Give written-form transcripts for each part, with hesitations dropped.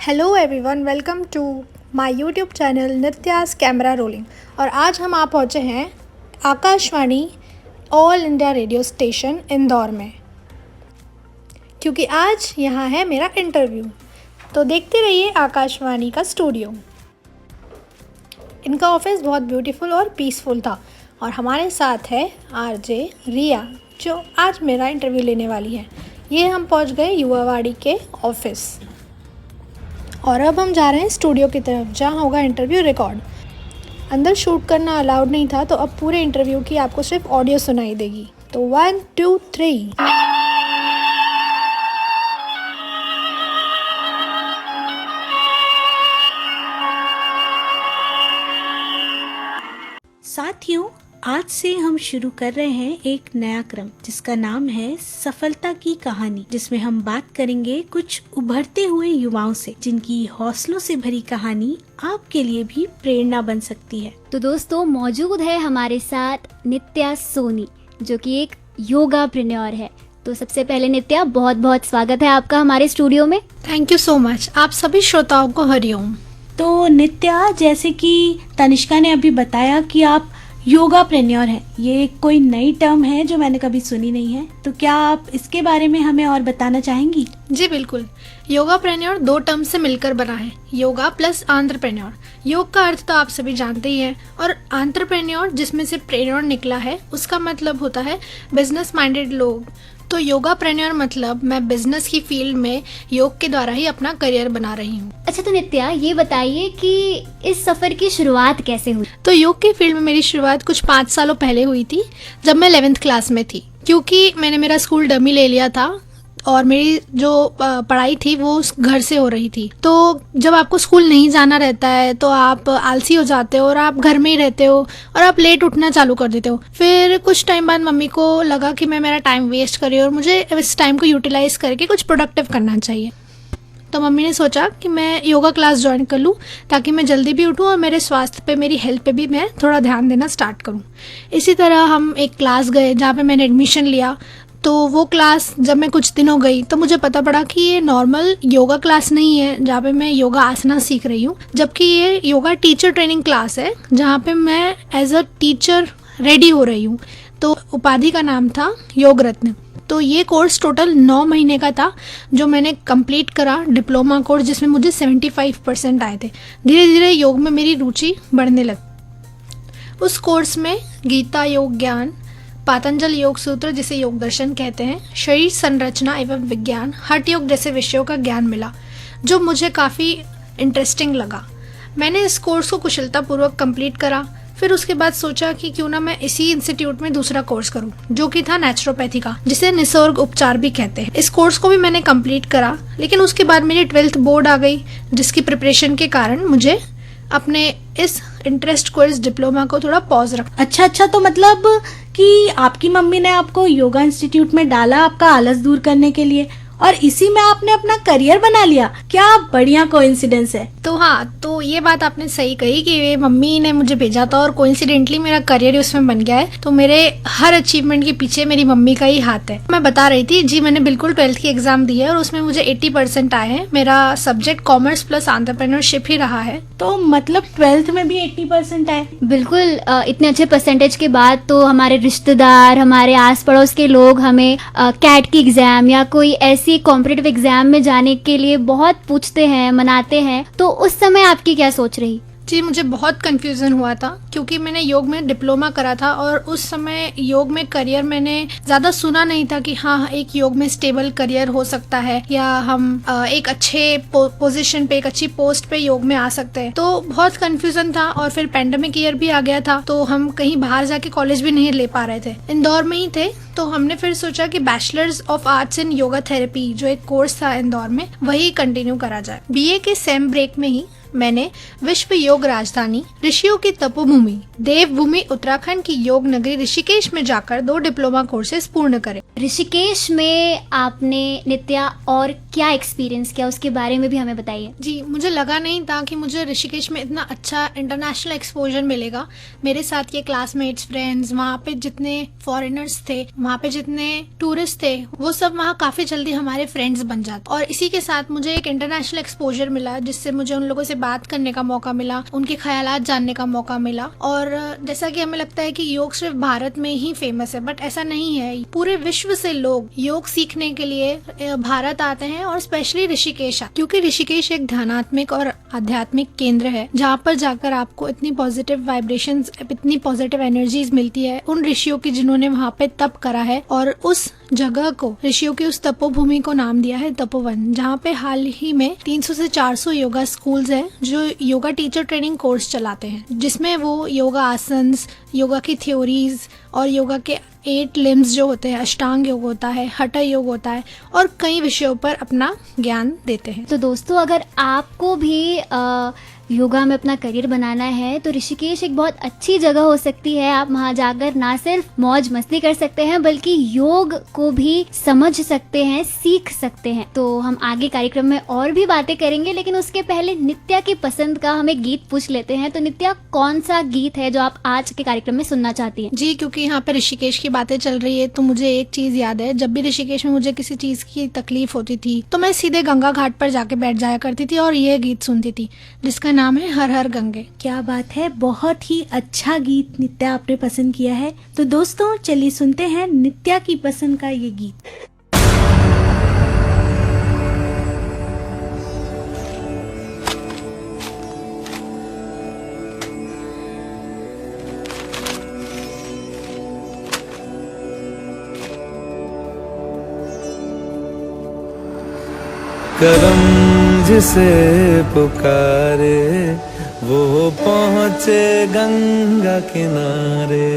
Hello everyone, welcome to my YouTube channel Nitya's camera rolling. और आज हम आ पहुँचे हैं Akashvani All India Radio station Indore में, क्योंकि आज यहाँ है मेरा इंटरव्यू। तो देखते रहिए आकाशवाणी का स्टूडियो। इनका ऑफिस बहुत ब्यूटीफुल और पीसफुल था। और हमारे साथ है आरजे रिया, जो आज मेरा इंटरव्यू लेने वाली है। ये हम पहुँच गए युवावाड़ी के ऑफिस और अब हम जा रहे हैं स्टूडियो की तरफ, जहाँ होगा इंटरव्यू रिकॉर्ड। अंदर शूट करना अलाउड नहीं था, तो अब पूरे इंटरव्यू की आपको सिर्फ ऑडियो सुनाई देगी। तो 1 2 3। साथियों, आज से हम शुरू कर रहे हैं एक नया क्रम जिसका नाम है सफलता की कहानी, जिसमें हम बात करेंगे कुछ उभरते हुए युवाओं से, जिनकी हौसलों से भरी कहानी आपके लिए भी प्रेरणा बन सकती है। तो दोस्तों, मौजूद है हमारे साथ नित्या सोनी, जो कि एक योगाप्रेन्योर है। तो सबसे पहले नित्या, बहुत बहुत स्वागत है आपका हमारे स्टूडियो में। Thank you so much. आप सभी श्रोताओं को हरिओम। तो नित्या, जैसे कि तनिष्का ने अभी बताया कि आप योगाप्रेन्योर है, ये कोई नई टर्म है जो मैंने कभी सुनी नहीं है, तो क्या आप इसके बारे में हमें और बताना चाहेंगी? जी बिल्कुल। योगाप्रेन्योर 2 टर्म से मिलकर बना है, योगा प्लस एंटरप्रेन्योर। योग का अर्थ तो आप सभी जानते ही हैं, और एंटरप्रेन्योर जिसमें से प्रेन्योर निकला है, उसका मतलब होता है बिजनेस माइंडेड लोग। तो योगाप्रेन्योर मतलब मैं बिजनेस की फील्ड में योग के द्वारा ही अपना करियर बना रही हूँ। अच्छा, तो नित्या ये बताइए कि इस सफर की शुरुआत कैसे हुई? तो योग के फील्ड में मेरी शुरुआत कुछ 5 सालों पहले हुई थी, जब मैं 11th क्लास में थी। क्योंकि मैंने मेरा स्कूल डमी ले लिया था और मेरी जो पढ़ाई थी वो घर से हो रही थी। तो जब आपको स्कूल नहीं जाना रहता है तो आप आलसी हो जाते हो और आप घर में ही रहते हो और आप लेट उठना चालू कर देते हो। फिर कुछ टाइम बाद मम्मी को लगा कि मैं मेरा टाइम वेस्ट कर रही हूँ और मुझे इस टाइम को यूटिलाइज करके कुछ प्रोडक्टिव करना चाहिए। तो मम्मी ने सोचा कि मैं योगा क्लास ज्वाइन कर लूँ, ताकि मैं जल्दी भी उठूँ और मेरे स्वास्थ्य पे, मेरी हेल्थ पे भी मैं थोड़ा ध्यान देना स्टार्ट करूँ। इसी तरह हम एक क्लास गए जहाँ पे मैंने एडमिशन लिया। तो वो क्लास जब मैं कुछ दिनों गई तो मुझे पता पड़ा कि ये नॉर्मल योगा क्लास नहीं है जहाँ पे मैं योगा आसना सीख रही हूँ, जबकि ये योगा टीचर ट्रेनिंग क्लास है जहाँ पे मैं एज अ टीचर रेडी हो रही हूँ। तो उपाधि का नाम था योग रत्न। तो ये कोर्स टोटल 9 महीने का था, जो मैंने कंप्लीट करा, डिप्लोमा कोर्स, जिसमें मुझे 75% आए थे। धीरे धीरे योग में मेरी रुचि बढ़ने लगी। उस कोर्स में गीता योग ज्ञान, पातंजल योग सूत्र जिसे योग दर्शन कहते हैं, शरीर संरचना एवं विज्ञान, हठ योग जैसे विषयों का ज्ञान मिला, जो मुझे काफ़ी इंटरेस्टिंग लगा। मैंने इस कोर्स को कुशलतापूर्वक कंप्लीट करा। फिर उसके बाद सोचा कि क्यों ना मैं इसी इंस्टीट्यूट में दूसरा कोर्स करूं, जो कि था नेचुरोपैथी का, जिसे निसर्ग उपचार भी कहते हैं। इस कोर्स को भी मैंने कंप्लीट करा, लेकिन उसके बाद मेरी 12th बोर्ड आ गई, जिसकी प्रिपरेशन के कारण मुझे अपने इस इंटरेस्ट कोर्स डिप्लोमा को थोड़ा पॉज रखा। अच्छा, तो मतलब कि आपकी मम्मी ने आपको योगा इंस्टीट्यूट में डाला आपका आलस दूर करने के लिए, और इसी में आपने अपना करियर बना लिया। क्या बढ़िया कोइंसिडेंस है। तो हाँ, तो ये बात आपने सही कही कि मम्मी ने मुझे भेजा था और कोइंसिडेंटली मेरा करियर उसमें बन गया है। तो मेरे हर अचीवमेंट के पीछे मेरी मम्मी का ही हाथ है। मैं बता रही थी जी, मैंने बिल्कुल 12th की एग्जाम दी है और उसमें मुझे 80% आए हैं। मेरा सब्जेक्ट कॉमर्स प्लस एंटरप्रेन्योरशिप ही रहा है। तो मतलब 12th में भी 80% आए? बिल्कुल। इतने अच्छे परसेंटेज के बाद तो हमारे रिश्तेदार, हमारे आस पड़ोस के लोग हमें कैट की एग्जाम या कोई ऐसी कॉम्पिटिटिव एग्जाम में जाने के लिए बहुत पूछते हैं, मनाते हैं। तो उस समय आपकी क्या सोच रही? जी, मुझे बहुत कंफ्यूजन हुआ था, क्योंकि मैंने योग में डिप्लोमा करा था और उस समय योग में करियर मैंने ज़्यादा सुना नहीं था कि हाँ, एक योग में स्टेबल करियर हो सकता है या हम एक अच्छे पोजीशन पे, एक अच्छी पोस्ट पे योग में आ सकते हैं। तो बहुत कंफ्यूजन था। और फिर पेंडेमिक ईयर भी आ गया था, तो हम कहीं बाहर जाके कॉलेज भी नहीं ले पा रहे थे, इंदौर में ही थे। तो हमने फिर सोचा कि bachelors of arts in yoga therapy, जो एक कोर्स था इंदौर में, वही कंटिन्यू करा जाए। बीए के सेम ब्रेक में ही मैंने विश्व योग राजधानी, ऋषियों की तपोभूमि, देवभूमि उत्तराखंड की योग नगरी ऋषिकेश में जाकर 2 डिप्लोमा कोर्सेज पूर्ण करे। ऋषिकेश में आपने नित्या और क्या एक्सपीरियंस किया, उसके बारे में भी हमें बताइए। जी, मुझे लगा नहीं था कि मुझे ऋषिकेश में इतना अच्छा इंटरनेशनल एक्सपोजर मिलेगा। मेरे साथ के क्लासमेट्स, फ्रेंड्स, वहाँ पे जितने फॉरेनर्स थे, वहाँ पे जितने टूरिस्ट थे, वो सब वहाँ काफी जल्दी हमारे फ्रेंड्स बन जाते। और इसी के साथ मुझे एक इंटरनेशनल एक्सपोजर मिला, जिससे मुझे उन लोगों से बात करने का मौका मिला, उनके ख्यालात जानने का मौका मिला। और जैसा कि हमें लगता है कि योग सिर्फ भारत में ही फेमस है, बट ऐसा नहीं है। पूरे विश्व से लोग योग सीखने के लिए भारत आते हैं और स्पेशली ऋषिकेश, क्योंकि ऋषिकेश एक ध्यानात्मक और आध्यात्मिक केंद्र है, जहाँ पर जाकर आपको इतनी पॉजिटिव वाइब्रेशंस, इतनी पॉजिटिव एनर्जीज मिलती है उन ऋषियों की जिन्होंने वहाँ पे तप करा है। और उस जगह को, ऋषियों की उस तपोभूमि को नाम दिया है तपोवन, जहाँ पे हाल ही में 300 से 400 योगा स्कूल्स हैं जो योगा टीचर ट्रेनिंग कोर्स चलाते हैं, जिसमें वो योगा आसन्स, योगा की थ्योरीज और योगा के 8 लिम्स जो होते हैं, अष्टांग योग होता है, हठ योग होता है, और कई विषयों पर अपना ज्ञान देते हैं। तो दोस्तों, अगर आपको भी योगा में अपना करियर बनाना है तो ऋषिकेश एक बहुत अच्छी जगह हो सकती है। आप वहाँ जाकर ना सिर्फ मौज मस्ती कर सकते हैं, बल्कि योग को भी समझ सकते हैं, सीख सकते हैं। तो हम आगे कार्यक्रम में और भी बातें करेंगे, लेकिन उसके पहले नित्या की पसंद का हम एक गीत पूछ लेते हैं। तो नित्या, कौन सा गीत है जो आप आज के कार्यक्रम में सुनना चाहती हैं? जी, क्योंकि यहाँ पे ऋषिकेश की बातें चल रही है, तो मुझे एक चीज याद है। जब भी ऋषिकेश में मुझे किसी चीज की तकलीफ होती थी तो मैं सीधे गंगा घाट पर जाके बैठ जाया करती थी और ये गीत सुनती थी, जिसका नाम है हर हर गंगे। क्या बात है, बहुत ही अच्छा गीत नित्या आपने पसंद किया है। तो दोस्तों, चलिए सुनते हैं नित्या की पसंद का ये गीत। करम जिसे पुकारे वो पहुँचे गंगा किनारे।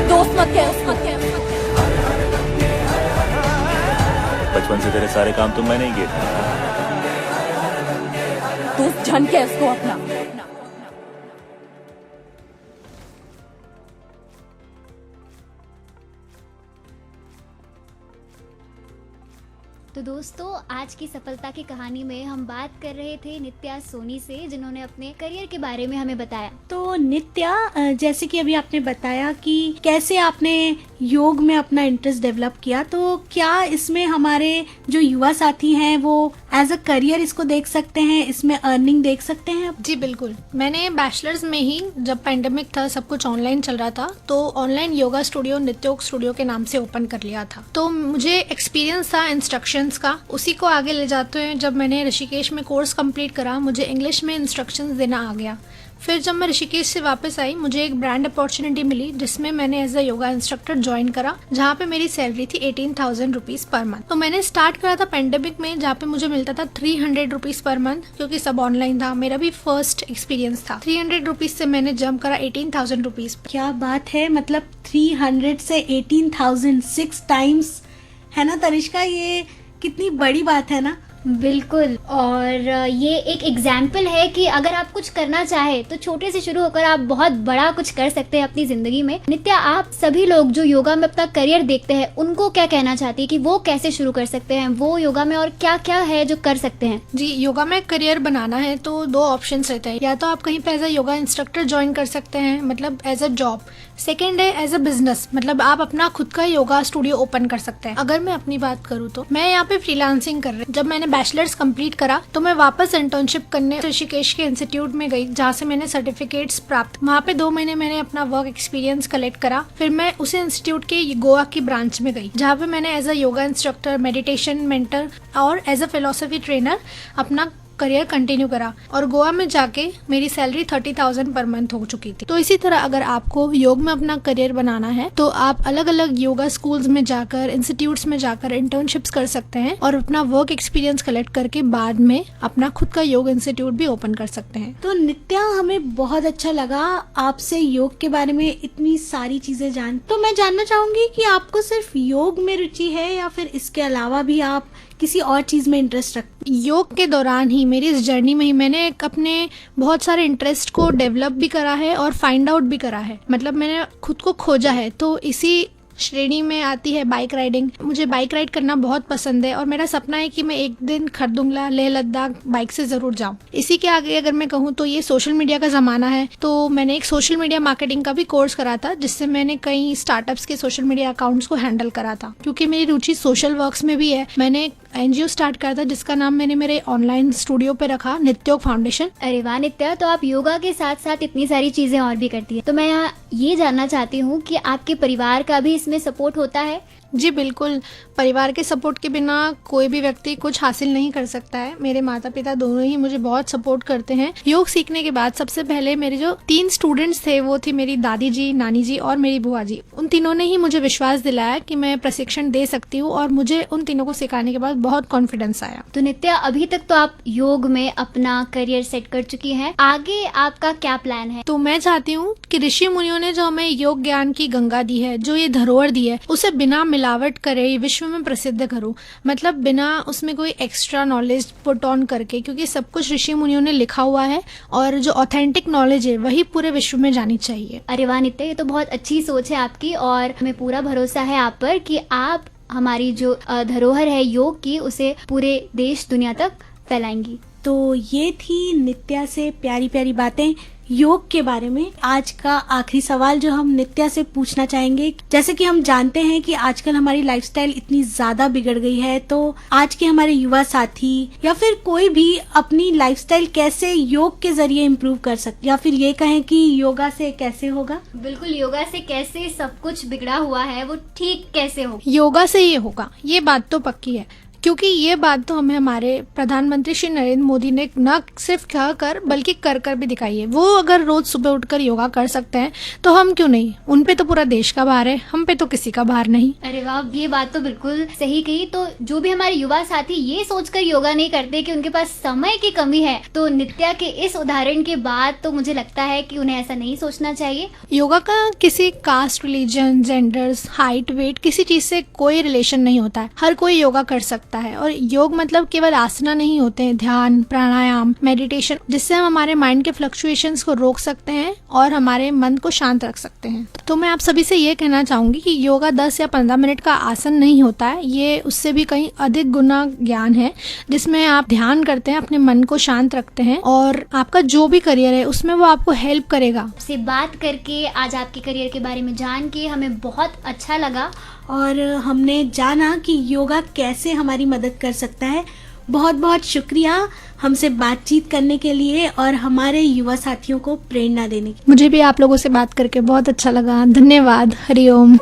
दोस्त मत कह, बचपन से तेरे सारे काम तो मैंने ही किए थे। दोस्त जान के उसको अपना। तो दोस्तों, आज की सफलता की कहानी में हम बात कर रहे थे नित्या सोनी से, जिन्होंने अपने करियर के बारे में हमें बताया। तो नित्या, जैसे कि अभी आपने बताया कि कैसे आपने योग में अपना इंटरेस्ट डेवलप किया, तो क्या इसमें हमारे जो युवा साथी हैं वो एज अ करियर इसको देख सकते हैं, इसमें अर्निंग देख सकते हैं? जी बिल्कुल। मैंने बैचलर्स में ही, जब पेंडेमिक था, सब कुछ ऑनलाइन चल रहा था, तो ऑनलाइन योगा स्टूडियो नित्योग स्टूडियो के नाम से ओपन कर लिया था। तो मुझे एक्सपीरियंस था इंस्ट्रक्शंस का, उसी को आगे ले जाते हुए जब मैंने ऋषिकेश में कोर्स कंप्लीट करा, मुझे इंग्लिश में इंस्ट्रक्शंस देना आ गया। फिर जब मैं ऋषिकेश से वापस आई, मुझे एक ब्रांड अपॉर्चुनिटी मिली, जिसमें मैंने as a yoga instructor join करा, जहाँ पे मेरी सैलरी थी 18,000 रुपीज पर मंथ। तो मैंने स्टार्ट करा था पेंडेमिक में, जहाँ पे मुझे मिलता था 300 रुपीज पर मंथ, क्योंकि सब ऑनलाइन था। मेरा भी फर्स्ट एक्सपीरियंस था। 300 रुपीज से मैंने जंप करा 18,000 रुपीज। क्या बात है, मतलब 300 से 18,000, 6 टाइम्स, है ना तनिष्का? ये कितनी बड़ी बात है ना। बिल्कुल। और ये एक एग्जाम्पल है कि अगर आप कुछ करना चाहे तो छोटे से शुरू होकर आप बहुत बड़ा कुछ कर सकते हैं अपनी जिंदगी में। नित्या, आप सभी लोग जो योगा में अपना करियर देखते हैं, उनको क्या कहना चाहती है कि वो कैसे शुरू कर सकते हैं, वो योगा में और क्या क्या है जो कर सकते हैं? जी, योगा में करियर बनाना है तो 2 ऑप्शंस रहते हैं। या तो आप कहीं पे as a yoga instructor join कर सकते हैं, मतलब एज अ जॉब। सेकेंड है एज अ बिजनेस, मतलब आप अपना खुद का योगा स्टूडियो ओपन कर सकते हैं। अगर मैं अपनी बात करूँ तो मैं यहाँ पे फ्रीलांसिंग कर रही हूँ। जब मैंने बैचलर्स कंप्लीट करा तो मैं वापस इंटर्नशिप करने ऋषिकेश के इंस्टीट्यूट में गई, जहाँ से मैंने सर्टिफिकेट्स प्राप्त। वहाँ पे 2 महीने मैंने अपना वर्क एक्सपीरियंस कलेक्ट करा। फिर मैं उसी इंस्टीट्यूट के गोवा की ब्रांच में गई, जहाँ पे मैंने as a yoga instructor, meditation mentor और एज अ फिलोसफी ट्रेनर अपना करियर कंटिन्यू करा और गोवा में जाके मेरी सैलरी 30,000 पर मंथ हो चुकी थी। तो इसी तरह अगर आपको योग में अपना करियर बनाना है तो आप अलग अलग योगा स्कूल्स में जाकर, इंस्टीट्यूट्स में जाकर इंटर्नशिप्स कर सकते हैं और अपना वर्क एक्सपीरियंस कलेक्ट करके बाद में अपना खुद का योग इंस्टीट्यूट भी ओपन कर सकते हैं। तो नित्या, हमें बहुत अच्छा लगा आपसे योग के बारे में इतनी सारी चीजें जान। तो मैं जानना चाहूंगी कि आपको सिर्फ योग में रुचि है या फिर इसके अलावा भी आप किसी और चीज में इंटरेस्ट रखते? योग के दौरान ही, मेरी इस जर्नी में ही मैंने अपने बहुत सारे इंटरेस्ट को डेवलप भी करा है और फाइंड आउट भी करा है। मतलब मैंने खुद को खोजा है। तो इसी श्रेणी में आती है बाइक राइडिंग। मुझे बाइक राइड करना बहुत पसंद है और मेरा सपना है कि मैं एक दिन खरदुंगला, लेह लद्दाख बाइक से जरूर जाऊं। इसी के आगे अगर मैं कहूँ तो ये सोशल मीडिया का जमाना है, तो मैंने एक सोशल मीडिया मार्केटिंग का भी कोर्स करा था, जिससे मैंने कई स्टार्टअप्स के सोशल मीडिया अकाउंट्स को हैंडल करा था। क्योंकि मेरी रुचि सोशल वर्क्स में भी है, मैंने NGO स्टार्ट करा था जिसका नाम मैंने मेरे ऑनलाइन स्टूडियो पे रखा, नित्योग फाउंडेशन। अरे वाह नित्या, तो आप योगा के साथ साथ इतनी सारी चीजें और भी करती है। तो मैं यहाँ ये जानना चाहती हूँ कि आपके परिवार का भी इसमें सपोर्ट होता है? जी बिल्कुल, परिवार के सपोर्ट के बिना कोई भी व्यक्ति कुछ हासिल नहीं कर सकता है। मेरे माता पिता दोनों ही मुझे बहुत सपोर्ट करते हैं। योग सीखने के बाद सबसे पहले मेरे जो 3 स्टूडेंट्स थे वो थी मेरी दादी जी, नानी जी और मेरी बुआ जी। उन तीनों ने ही मुझे विश्वास दिलाया कि मैं प्रशिक्षण दे सकती हूँ और मुझे उन तीनों को सिखाने के बाद बहुत कॉन्फिडेंस आया। तो नित्या, अभी तक तो आप योग में अपना करियर सेट कर चुकी हैं, आगे आपका क्या प्लान है? तो मैं चाहती हूँ कि ऋषि मुनियों ने जो हमें योग ज्ञान की गंगा दी है, जो ये धरोहर दी है, उसे बिना मिलावट करे विश्व में प्रसिद्ध करूं। मतलब बिना उसमें कोई एक्स्ट्रा नॉलेज पुट ऑन करके, क्योंकि सब कुछ ऋषि मुनियों ने लिखा हुआ है और जो ऑथेंटिक नॉलेज है वही पूरे विश्व में जानी चाहिए। अरे वाह नित्या, ये तो बहुत अच्छी सोच है आपकी और हमें पूरा भरोसा है आप पर कि आप हमारी जो धरोहर है योग की, उसे पूरे देश दुनिया तक फैलाएंगी। तो ये थी नित्या से प्यारी प्यारी बातें योग के बारे में। आज का आखिरी सवाल जो हम नित्या से पूछना चाहेंगे, जैसे कि हम जानते हैं कि आजकल हमारी लाइफस्टाइल इतनी ज्यादा बिगड़ गई है, तो आज के हमारे युवा साथी या फिर कोई भी अपनी लाइफस्टाइल कैसे योग के जरिए इम्प्रूव कर सकते, या फिर ये कहें कि योगा से कैसे होगा? बिल्कुल, योगा से कैसे सब कुछ बिगड़ा हुआ है वो ठीक कैसे हो? योगा से ये होगा, ये बात तो पक्की है। क्योंकि ये बात तो हमें हमारे प्रधानमंत्री श्री नरेंद्र मोदी ने न सिर्फ कह कर बल्कि कर कर भी दिखाई है। वो अगर रोज सुबह उठकर योगा कर सकते हैं तो हम क्यों नहीं? उन पे तो पूरा देश का भार है, हम पे तो किसी का भार नहीं। अरे वाह, ये बात तो बिल्कुल सही कही। तो जो भी हमारे युवा साथी ये सोचकर योगा नहीं करते कि उनके पास समय की कमी है, तो नित्या के इस उदाहरण के बाद तो मुझे लगता है कि उन्हें ऐसा नहीं सोचना चाहिए। योगा का किसी caste, religion, genders, height, weight, किसी चीज से कोई रिलेशन नहीं होता है। हर कोई योगा कर सकता है और योग मतलब केवल आसना नहीं होते हैं, ध्यान, प्राणायाम, मेडिटेशन, जिससे हम हमारे माइंड के फ्लक्चुएशंस को रोक सकते हैं और हमारे मन को शांत रख सकते हैं। तो मैं आप सभी से ये कहना चाहूंगी कि योगा 10 या 15 मिनट का आसन नहीं होता है, ये उससे भी कहीं अधिक गुना ज्ञान है, जिसमें आप ध्यान करते हैं, अपने मन को शांत रखते हैं और आपका जो भी करियर है उसमें वो आपको हेल्प करेगा। आपसे बात करके, आज आपके करियर के बारे में जान के हमें बहुत अच्छा लगा और हमने जाना कि योगा कैसे हमारी मदद कर सकता है। बहुत बहुत शुक्रिया हमसे बातचीत करने के लिए और हमारे युवा साथियों को प्रेरणा देने के लिए। मुझे भी आप लोगों से बात करके बहुत अच्छा लगा। धन्यवाद। हरिओम।